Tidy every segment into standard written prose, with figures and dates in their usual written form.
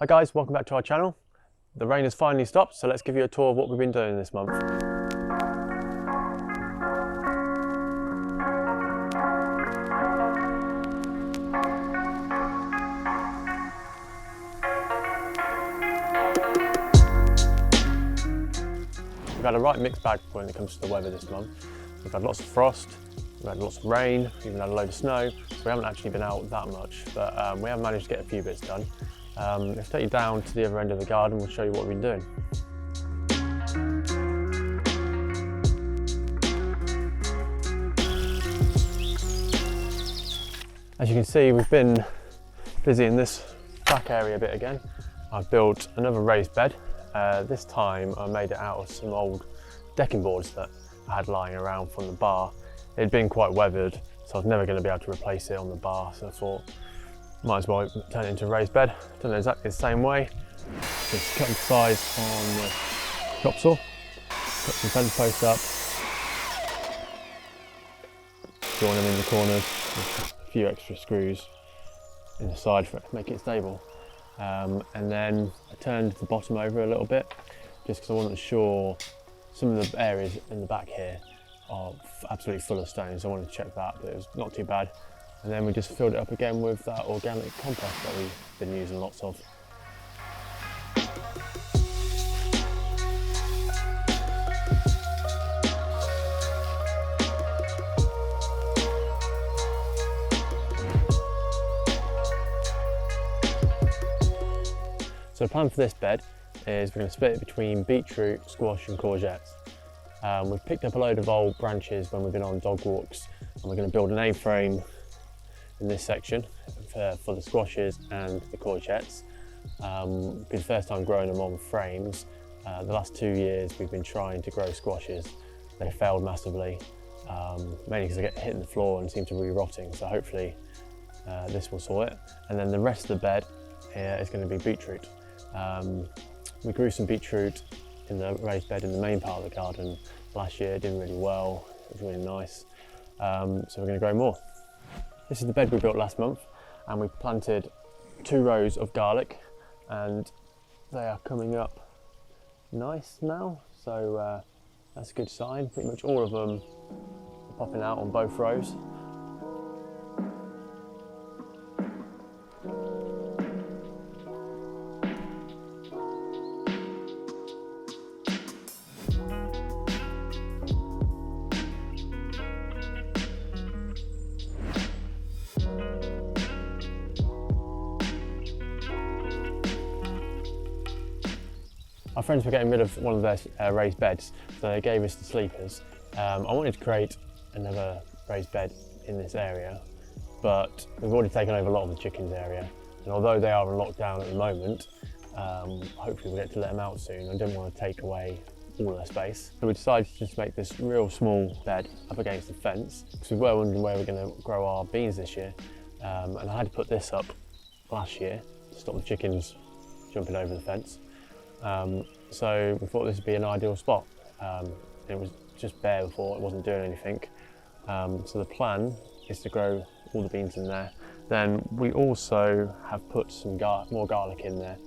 Hi guys, welcome back to our channel. The rain has finally stopped, so let's give you a tour of what we've been doing this month. We've had a right mixed bag when it comes to the weather this month. We've had lots of frost, we've had lots of rain, we've even had a load of snow. So we haven't actually been out that much, but we have managed to get a few bits done. Let's take you down to the other end of the garden. We'll show you what we've been doing. As you can see, we've been busy in this back area a bit again. I've built another raised bed. This time I made it out of some old decking boards that I had lying around from the bar. It had been quite weathered, so I was never going to be able to replace it on the bar, so I thought might as well turn it into a raised bed. Done it exactly the same way. Just cut the sides on the chop saw, cut some fence posts up, join them in the corners with a few extra screws in the side for it to make it stable. And then I turned the bottom over a little bit just because I wasn't sure. Some of the areas in the back here are absolutely full of stones. I wanted to check that, but it was not too bad. And then we just filled it up again with that organic compost that we've been using lots of. So the plan for this bed is we're going to split it between beetroot, squash and courgettes. We've picked up a load of old branches when we've been on dog walks, and we're going to build an A-frame in this section for the squashes and the courgettes. It's been the first time growing them on frames. The last 2 years we've been trying to grow squashes. They failed massively, mainly because they get hit in the floor and seem to be rotting, so hopefully this will sort it. And then the rest of the bed is going to be beetroot. We grew some beetroot in the raised bed in the main part of the garden last year. It did really well, it was really nice. So we're going to grow more. This is the bed we built last month, and we planted 2 rows of garlic, and they are coming up nice now, so that's a good sign. Pretty much all of them are popping out on both rows. Our friends were getting rid of one of their raised beds, so they gave us the sleepers. I wanted to create another raised bed in this area, but we've already taken over a lot of the chickens area, and although they are on lockdown at the moment, hopefully we'll get to let them out soon. I didn't want to take away all their space, so we decided to just make this real small bed up against the fence, because we were wondering where we're going to grow our beans this year, and I had to put this up last year to stop the chickens jumping over the fence. So we thought this would be an ideal spot. It was just bare before, it wasn't doing anything. So the plan is to grow all the beans in there. Then we also have put some more garlic in there,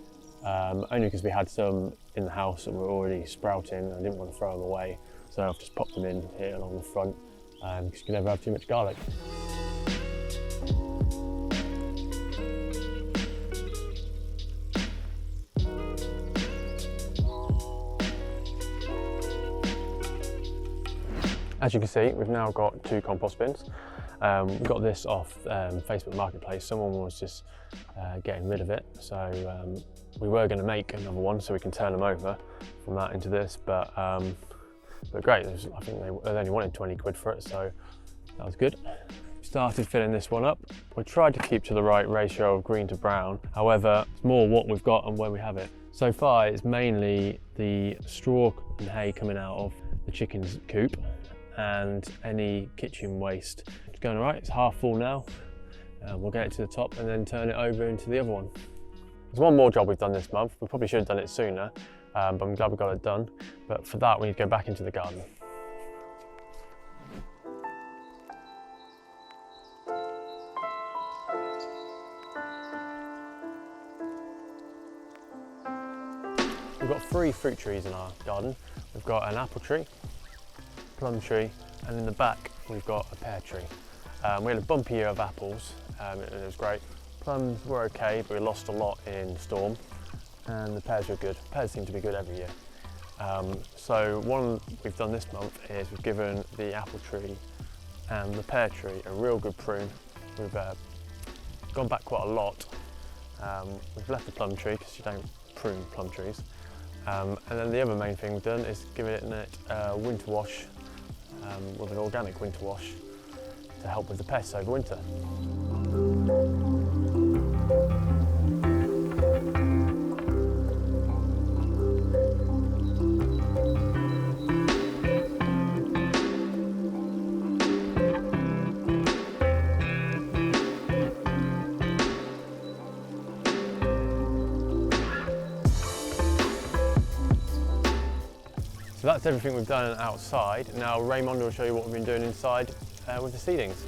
only because we had some in the house that were already sprouting and I didn't want to throw them away. So I've just popped them in here along the front, because you can never have too much garlic. As you can see, we've now got 2 compost bins. We got this off Facebook Marketplace. Someone was just getting rid of it, so we were going to make another one so we can turn them over from that into this, but great. I think they only wanted 20 quid for it, so that was good. We started filling this one up. We tried to keep to the right ratio of green to brown. However, it's more what we've got and where we have it. So far, it's mainly the straw and hay coming out of the chicken's coop and any kitchen waste. It's going all right, it's half full now. We'll get it to the top and then turn it over into the other one. There's one more job we've done this month. We probably should have done it sooner, but I'm glad we got it done. But for that, we need to go back into the garden. got 3 fruit trees in our garden. We've got an apple tree, plum tree, and in the back we've got a pear tree. We had a bumpy year of apples, and it was great. Plums were okay, but we lost a lot in storm, and the pears were good. Pears seem to be good every year. So one we've done this month is we've given the apple tree and the pear tree a real good prune. We've gone back quite a lot. We've left the plum tree because you don't prune plum trees. And then the other main thing we've done is given it a winter wash with an organic winter wash to help with the pests over winter. So that's everything we've done outside. Now Raymond will show you what we've been doing inside with the seedlings.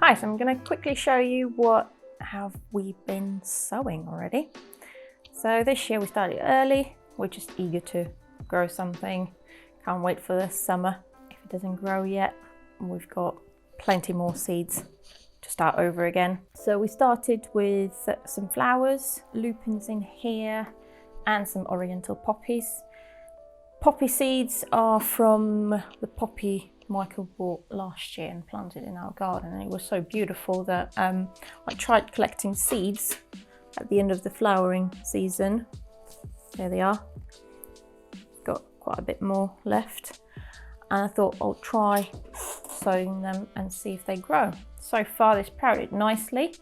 Hi, so I'm going to quickly show you what have we been sowing already. So this year we started early. We're just eager to grow something. Can't wait for the summer. If it doesn't grow yet, we've got plenty more seeds to start over again. So we started with some flowers, lupins in here, and some oriental poppies. Poppy seeds are from the poppy Michael bought last year and planted in our garden, and it was so beautiful that I tried collecting seeds at the end of the flowering season. There they are. Got quite a bit more left, and I thought I'll try sowing them and see if they grow. So far they sprouted nicely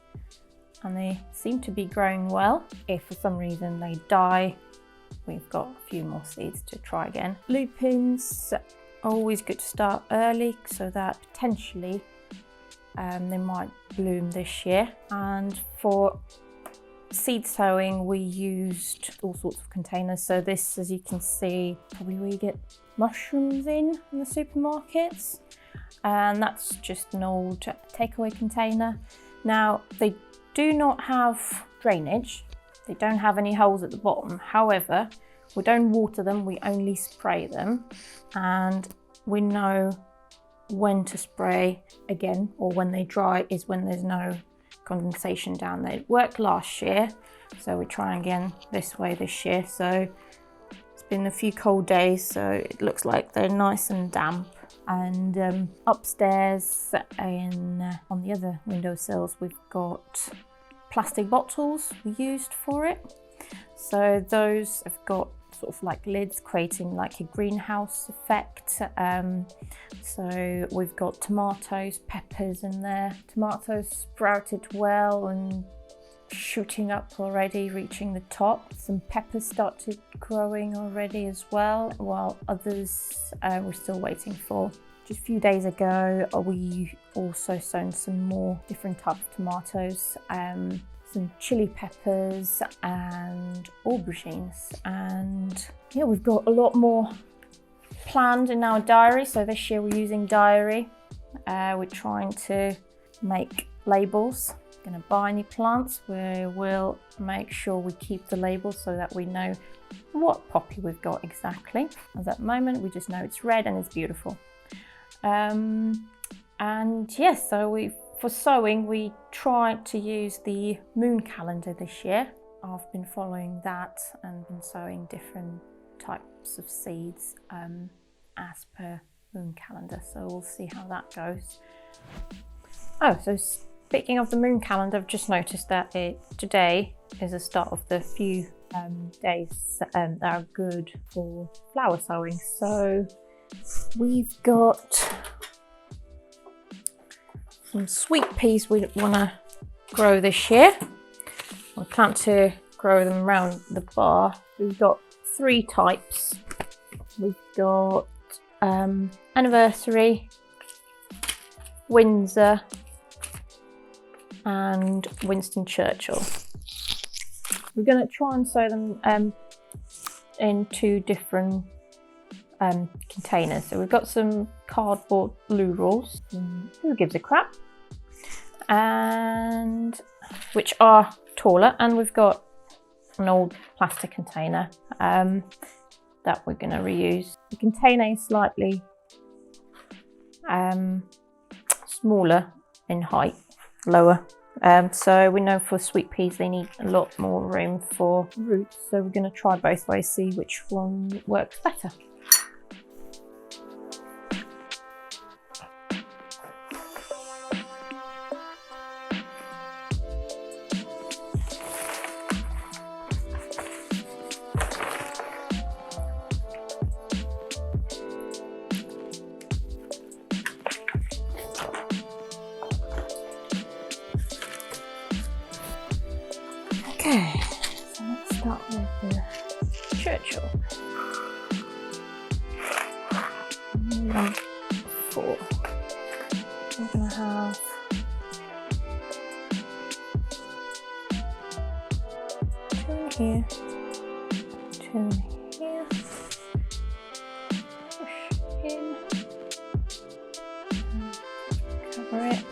and they seem to be growing well. If for some reason they die, we've got a few more seeds to try again. Lupins, always good to start early so that potentially they might bloom this year. And for seed sowing we used all sorts of containers. So this, as you can see, probably where you get mushrooms in the supermarkets, and that's just an old takeaway container. Now they do not have drainage, they don't have any holes at the bottom. However, we don't water them, we only spray them, and we know when to spray again, or when they dry is when there's no condensation down there. It worked last year, so we're trying again this way this year. So it's been a few cold days, so it looks like they're nice and damp. And upstairs and on the other windowsills we've got plastic bottles we used for it. So those have got sort of like lids, creating like a greenhouse effect. So we've got tomatoes, peppers in there. Tomatoes sprouted well and shooting up already, reaching the top. Some peppers started growing already as well, while others we're still waiting for. Just a few days ago we also sown some more different types of tomatoes, some chilli peppers and aubergines, and yeah, we've got a lot more planned in our diary. So this year we're using diary. We're trying to make labels. Going to buy any plants, we will make sure we keep the labels so that we know what poppy we've got exactly. At that moment we just know it's red and it's beautiful. And yes, so for sowing we tried to use the moon calendar this year. I've been following that and been sowing different types of seeds as per moon calendar, so we'll see how that goes. Oh, so speaking of the moon calendar, I've just noticed that today is the start of the few days that are good for flower sowing. So we've got some sweet peas we want to grow this year. We plan to grow them around the bar. We've got 3 types. We've got Anniversary, Windsor and Winston Churchill. We're going to try and sow them in 2 different containers. So we've got some cardboard blue rolls, who gives a crap, and which are taller, and we've got an old plastic container that we're going to reuse. The container is slightly smaller in height, lower. So we know for sweet peas they need a lot more room for roots. So we're going to try both ways, see which one works better. Okay, so let's start with the Churchill. 4. We're going to have 2 in here, 2 in here, push in, cover it.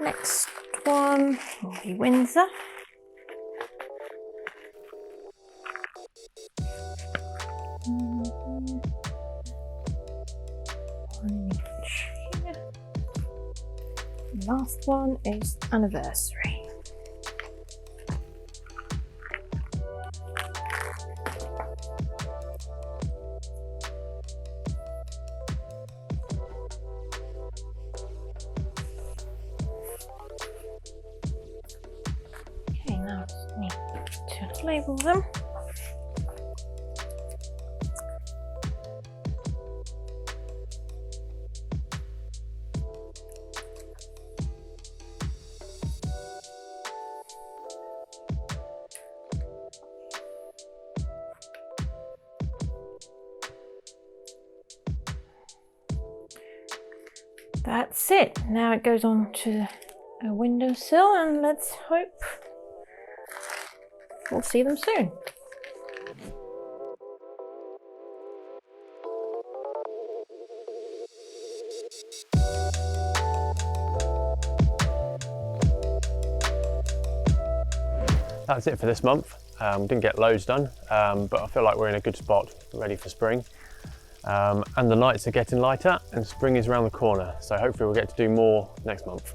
Next one will be Windsor. One each here. And last one is Anniversary. Now I just need to label them. That's it. Now it goes on to a windowsill, and let's hope we'll see them soon. That's it for this month. We didn't get loads done, but I feel like we're in a good spot, ready for spring. And the nights are getting lighter and spring is around the corner, so hopefully we'll get to do more next month.